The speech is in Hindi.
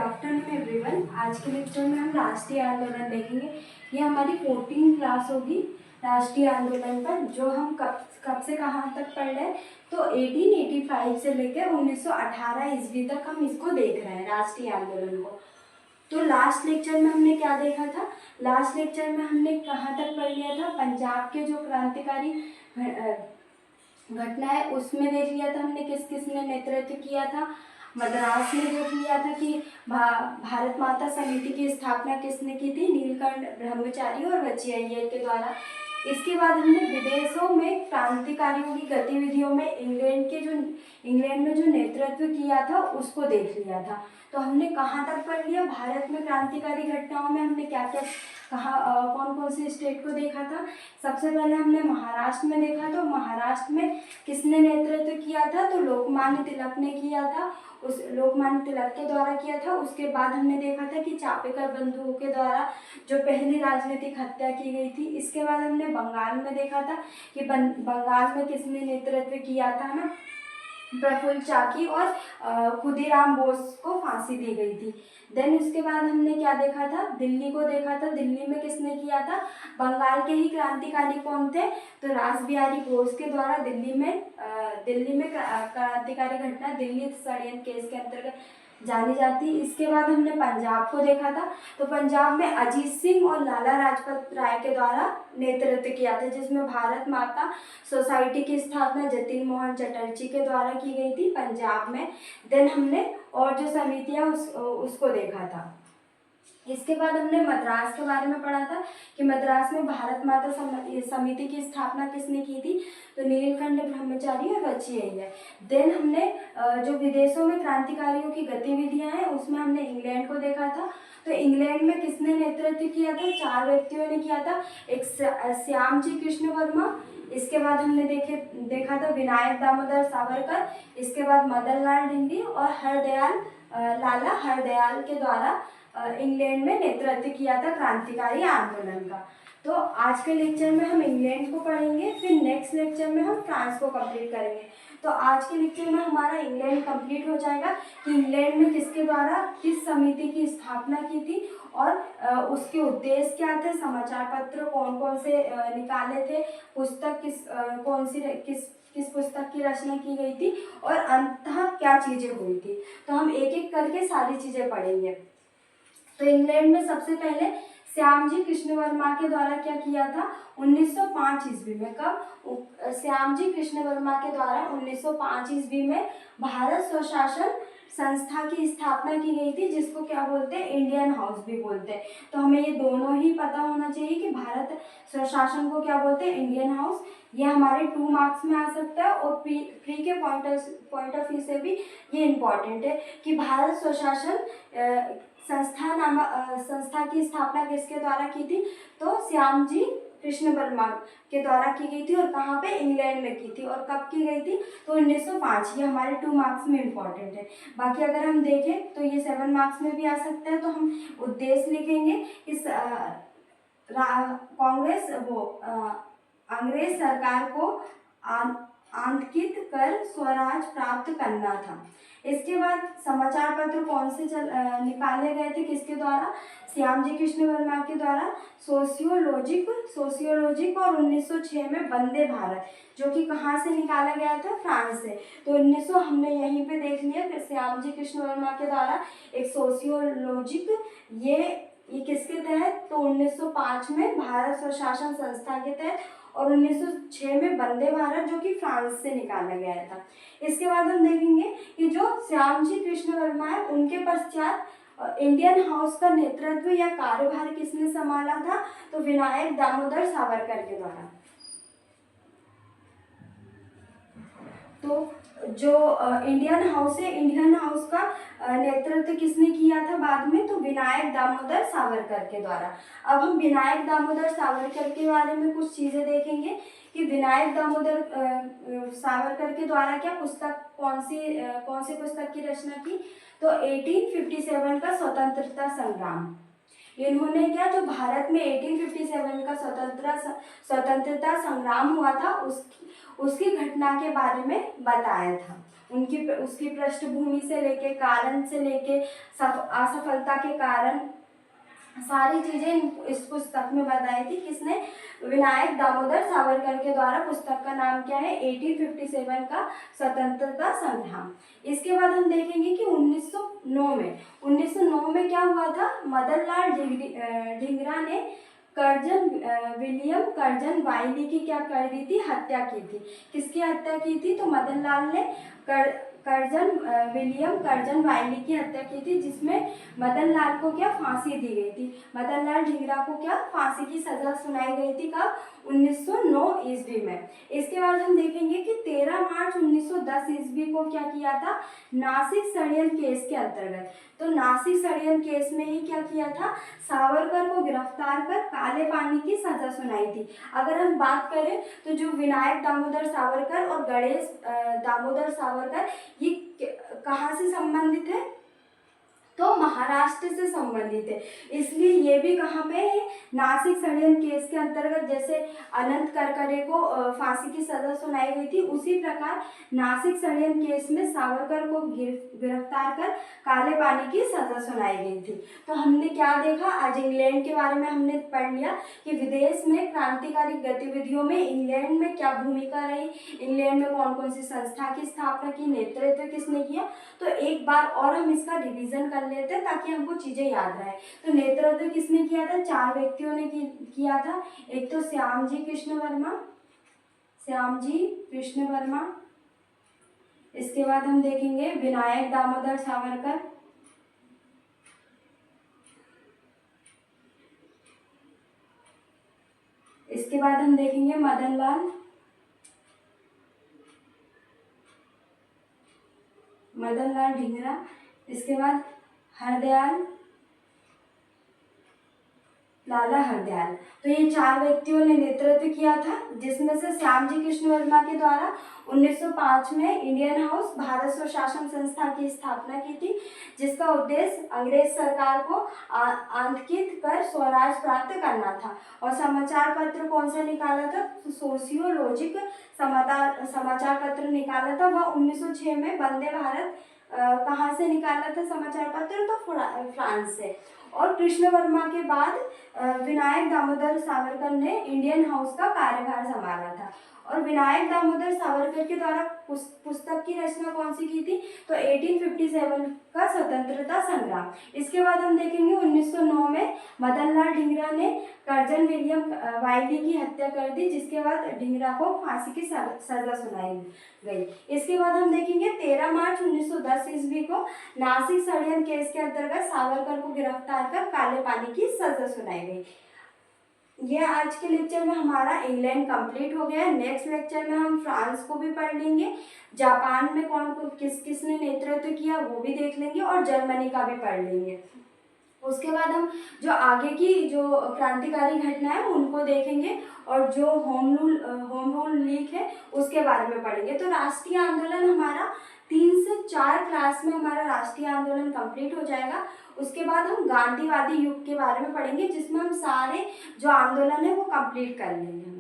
Afternoon everyone. आज के लेक्चर में हम राष्ट्रीय आंदोलन देखेंगे। ये हमारी 14 क्लास होगी राष्ट्रीय आंदोलन पर, जो हम कब से कहाँ तक पढ़ रहे हैं। तो 1885 से लेकर 1918 ईस्वी तक हम इसको देख रहे हैं, राष्ट्रीय आंदोलन को। तो लास्ट लेक्चर में हमने क्या देखा था? लास्ट लेक्चर में हमने कहाँ तक पढ़ लिया था? पंजाब के जो क्रांतिकारी घटना है उसमें देख लिया था हमने किस किस ने नेतृत्व किया था। मद्रास में देख लिया था कि भारत माता समिति की स्थापना किसने की थी? नीलकंठ ब्रह्मचारी और बच्ची अय्यर के द्वारा। इसके बाद हमने विदेशों में क्रांतिकारियों की गतिविधियों में इंग्लैंड में जो नेतृत्व किया था उसको देख लिया था। तो हमने कहाँ तक पढ़ लिया? भारत में क्रांतिकारी घटनाओं में हमने क्या क्या कौन कौन से स्टेट को देखा था? सबसे पहले हमने महाराष्ट्र में देखा। तो महाराष्ट्र में किसने नेतृत्व किया था? तो लोकमान्य तिलक ने किया था, उस लोकमान्य तिलक के द्वारा किया था। उसके बाद हमने देखा था कि चापेकर बंधुओं के द्वारा जो पहली राजनीतिक हत्या की गई थी। इसके बाद हमने बंगाल में देखा था कि बंगाल में किसने नेतृत्व किया था ना, प्रफुल्ल चाकी, और खुदीराम बोस को फांसी दी गई थी। देन उसके बाद हमने क्या देखा था? दिल्ली को देखा था। दिल्ली में किसने किया था? बंगाल के ही क्रांतिकारी कौन थे? तो रासबिहारी बोस के द्वारा दिल्ली में क्रांतिकारी घटना दिल्ली षड्यंत्र केस के अंतर्गत जानी जाती। इसके बाद हमने पंजाब को देखा था। तो पंजाब में अजीत सिंह और लाला लाजपत राय के द्वारा नेतृत्व किया था, जिसमें भारत माता सोसाइटी की स्थापना जतिन मोहन चटर्जी के द्वारा की गई थी पंजाब में। देन हमने और जो समितियां उसको देखा था। इसके बाद हमने मद्रास के बारे में पढ़ा था कि मद्रास में भारत माता समिति की स्थापना किसने की थी? तो नीलकंठ ब्रह्मचारी और बच्ची अय्यर। देन हमने जो विदेशों में क्रांतिकारियों की गतिविधियां हैं उसमें हमने इंग्लैंड को देखा था। तो इंग्लैंड में किसने नेतृत्व किया था? 4 व्यक्तियों ने किया था। एक श्यामजी कृष्ण वर्मा, इसके बाद हमने देखा था विनायक दामोदर सावरकर, इसके बाद मदन लाल डिंडी और लाला हरदयाल के द्वारा इंग्लैंड में नेतृत्व किया था क्रांतिकारी आंदोलन का। तो आज के लेक्चर में हम इंग्लैंड को पढ़ेंगे, फिर नेक्स्ट लेक्चर में हम फ्रांस को कंप्लीट करेंगे। तो आज के लेक्चर में हमारा इंग्लैंड कंप्लीट हो जाएगा कि इंग्लैंड में किसके द्वारा किस समिति की स्थापना की थी और उसके उद्देश्य क्या थे, समाचार पत्र कौन कौन से निकाले थे, पुस्तक किस पुस्तक की रचना की गई थी और अंततः क्या चीज़ें हुई थी। तो हम एक एक करके सारी चीज़ें पढ़ेंगे। तो इंग्लैंड में सबसे पहले श्यामजी कृष्ण वर्मा के द्वारा क्या किया था? 1905 ईस्वी में। कब? श्यामजी कृष्ण वर्मा के द्वारा 1905 ईस्वी में भारत स्वशासन संस्था की स्थापना की गई थी, जिसको क्या बोलते हैं? इंडियन हाउस भी बोलते हैं। तो हमें ये दोनों ही पता होना चाहिए कि भारत स्वशासन को क्या बोलते हैं? Indian house. ये हमारे 2 मार्क्स में आ सकता है और प्री के पॉइंट ऑफ व्यू से भी ये इम्पॉर्टेंट है कि भारत स्वशासन संस्था की स्थापना किसके द्वारा की थी? तो श्यामजी कृष्ण वर्मा के द्वारा की गई थी। और कहाँ पे? इंग्लैंड में की थी। और कब की गई थी? तो 1905। ये हमारे 2 मार्क्स में इम्पॉर्टेंट है। बाकी अगर हम देखें तो ये 7 मार्क्स में भी आ सकता है। तो हम उद्देश्य लिखेंगे इस अंग्रेज सरकार को आंतकित कर स्वराज प्राप्त करना था। इसके बाद समाचार पत्र कौन से निकाले गए थे? किसके द्वारा? श्यामजी कृष्ण वर्मा के द्वारा सोशियोलॉजिक और 1906 में वंदे भारत, जो कि कहाँ से निकाला गया था? फ्रांस से। तो 1900 हमने यहीं पे देख लिया कि श्यामजी कृष्ण वर्मा के द्वारा एक सोशियोलॉजिक, ये किसके तहत? तो 1905 में भारत स्वशासन संस्था के तहत और 1906 में वंदे भारत, जो कि फ्रांस से निकाला गया था। इसके बाद हम देखेंगे कि जो श्यामजी कृष्ण वर्मा है उनके पश्चात इंडियन हाउस का नेतृत्व या कार्यभार किसने संभाला था? तो विनायक दामोदर सावरकर के द्वारा। तो जो इंडियन हाउस है, इंडियन हाउस का नेतृत्व किसने किया था बाद में? तो विनायक दामोदर सावरकर के द्वारा। अब हम विनायक दामोदर सावरकर के बारे में कुछ चीज़ें देखेंगे कि विनायक दामोदर सावरकर के द्वारा क्या पुस्तक कौन सी पुस्तक की रचना की? तो 1857 का स्वतंत्रता संग्राम, इन्होंने क्या, जो भारत में 1857 का स्वतंत्रता संग्राम हुआ था उसकी घटना के बारे में बताया था। उसकी पृष्ठभूमि से लेके, कारण से लेके, असफलता के कारण, सारी चीजें इस पुस्तक में बताई थी। किसने? विनायक दामोदर सावरकर के द्वारा। पुस्तक का नाम क्या है? 1857 का स्वतंत्रता संग्राम। इसके बाद हम देखेंगे कि 1909 में क्या हुआ था। मदन लाल ढींगरा ने विलियम कर्जन वाइली की क्या कर दी थी? हत्या की थी। किसकी हत्या की थी? तो मदन लाल ने विलियम कर्जन वाइली की हत्या की थी, जिसमें मदन लाल को क्या फांसी दी गई थी। मदन लाल ढींगरा को क्या फांसी की सजा सुनाई गई थी। कब? 1909 ईस्वी में। इसके बाद हम देखेंगे कि 13 मार्च 1910 ईस्वी को क्या किया था, नासिक षड्यंत्र केस के अंतर्गत। तो नासिक षड्यंत्र केस में ही क्या किया था, सावरकर को गिरफ्तार कर काले पानी की सजा सुनाई थी। अगर हम बात करें तो जो विनायक दामोदर सावरकर और गणेश दामोदर सावरकर, ये कहाँ से संबंधित है? तो महाराष्ट्र से संबंधित है। इसलिए ये भी कहाँ पे है? नासिक षड्यंत्र केस के अंतर्गत। जैसे अनंत करकरे को फांसी की सजा सुनाई गई थी, उसी प्रकार नासिक षड्यंत्र केस में सावरकर को गिरफ्तार कर काले पानी की सजा सुनाई गई थी। तो हमने क्या देखा? आज इंग्लैंड के बारे में हमने पढ़ लिया कि विदेश में क्रांतिकारी गतिविधियों में इंग्लैंड में क्या भूमिका रही, इंग्लैंड में कौन कौन सी संस्था की स्थापना की, नेतृत्व किसने किया। तो एक बार और हम इसका रिवीजन कर लेते हैं ताकि हमको चीजें याद रहे। तो नेतृत्व किसने किया था? 4 व्यक्तियों ने किया था। एक तो श्यामजी कृष्ण वर्मा। इसके बाद हम देखेंगे विनायक दामोदर सावरकर। इसके बाद हम देखेंगे मदन लाल ढींगरा। इसके बाद लाला हरदयाल। तो ये 4 व्यक्तियों ने नेतृत्व किया था, जिसमें से श्यामजी कृष्ण वर्मा के द्वारा 1905 में इंडियन हाउस भारत स्वशासन संस्था की स्थापना की थी, जिसका उद्देश्य अंग्रेज सरकार को आतंकित कर स्वराज प्राप्त करना था। और समाचार पत्र कौन सा निकाला था? सोशियोलॉजिक समाचार पत्र निकाला था। वह 1906 में वंदे भारत कहाँ से निकाला था समाचार पत्र? तो फ्रांस से। और कृष्ण वर्मा के बाद विनायक दामोदर सावरकर ने इंडियन हाउस का कार्यभार संभाला था। और विनायक दामोदर सावरकर के द्वारा पुस्तक की रचना कौन सी की थी? तो 1857 का स्वतंत्रता संग्राम। इसके बाद हम देखेंगे 1909 में मदन लाल ढींगरा ने कर्जन विलियम वाइली की हत्या कर दी, जिसके बाद ढींगरा को फांसी की सजा सुनाई गई। इसके बाद हम देखेंगे 13 मार्च 1910 ईस्वी को नासिक षड्यंत्र केस के अंतर्गत सावरकर को गिरफ्तार कर काले पानी की सजा सुनाई गई। ये आज के लेक्चर में हमारा इंग्लैंड कंप्लीट हो गया है। नेक्स्ट लेक्चर में हम फ्रांस को भी पढ़ लेंगे, जापान में किसने नेतृत्व किया वो भी देख लेंगे, और जर्मनी का भी पढ़ लेंगे। उसके बाद हम जो आगे की जो क्रांतिकारी घटना है उनको देखेंगे, और जो होम रूल लीग है उसके बारे में पढ़ेंगे। तो राष्ट्रीय आंदोलन हमारा 3 से 4 क्लास में हमारा राष्ट्रीय आंदोलन कंप्लीट हो जाएगा। उसके बाद हम गांधीवादी युग के बारे में पढ़ेंगे, जिसमें हम सारे जो आंदोलन है वो कंप्लीट कर लेंगे।